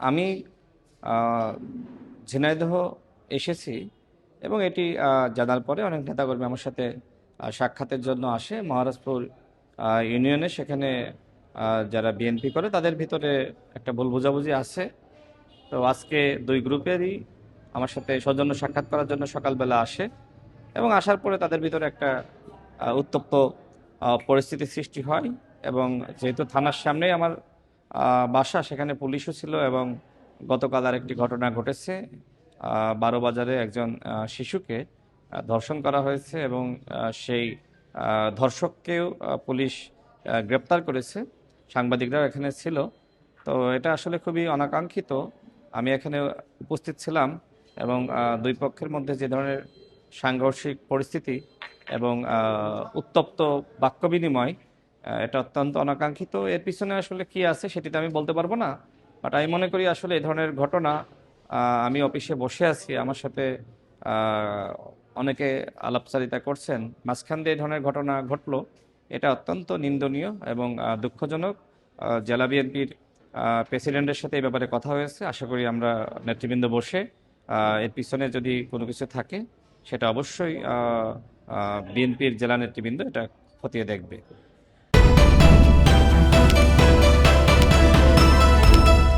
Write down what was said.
আমি আহ, ঝিনাইদহ এসেছি এবং এটি জানার পরে অনেক নেতাকর্মী আমার সাথে সাক্ষাতের জন্য আসে মহারাজপুর ইউনিয়নে। সেখানে যারা বিএনপি করে তাদের ভিতরে একটা ভুল বোঝাবুঝি আছে। তো আজকে দুই গ্রুপেরই আমার সাথে সৌজন্য সাক্ষাৎ করার জন্য সকালবেলা আসে এবং আসার পরে তাদের ভিতরে একটা উত্তপ্ত পরিস্থিতি সৃষ্টি হয়। এবং যেহেতু থানার সামনেই আমার বাসা, সেখানে পুলিশও ছিল এবং গতকাল আরেকটি ঘটনা ঘটেছে। 12 বাজারে একজন শিশুকে ধর্ষণ করা হয়েছে এবং সেই ধর্ষককেও পুলিশ গ্রেপ্তার করেছে। সাংবাদিকরাও এখানে ছিল। তো এটা আসলে খুবই অনাকাঙ্ক্ষিত। আমি এখানে উপস্থিত ছিলাম এবং দুই পক্ষের মধ্যে যে ধরনের সাংঘর্ষিক পরিস্থিতি এবং উত্তপ্ত বাক্য বিনিময়, এটা অত্যন্ত অনাকাঙ্ক্ষিত। এর পিছনে আসলে কি আছে সেটি তো আমি বলতে পারবো না, বাট আমি মনে করি আসলে এই ধরনের ঘটনা, আমি অফিসে বসে আছি, আমার সাথে আহ, অনেকে আলাপচারিতা করছেন, মাঝখান দিয়ে এই ধরনের ঘটনা ঘটলো। এটা অত্যন্ত নিন্দনীয় এবং দুঃখজনক। জেলা বিএনপির প্রেসিডেন্টের সাথে এই ব্যাপারে কথা হয়েছে। আশা করি আমরা নেতৃবৃন্দ বসে এর পিছনে যদি কোনো কিছু থাকে সেটা অবশ্যই বিএনপির জেলা নেতৃবৃন্দ এটা খতিয়ে দেখবে।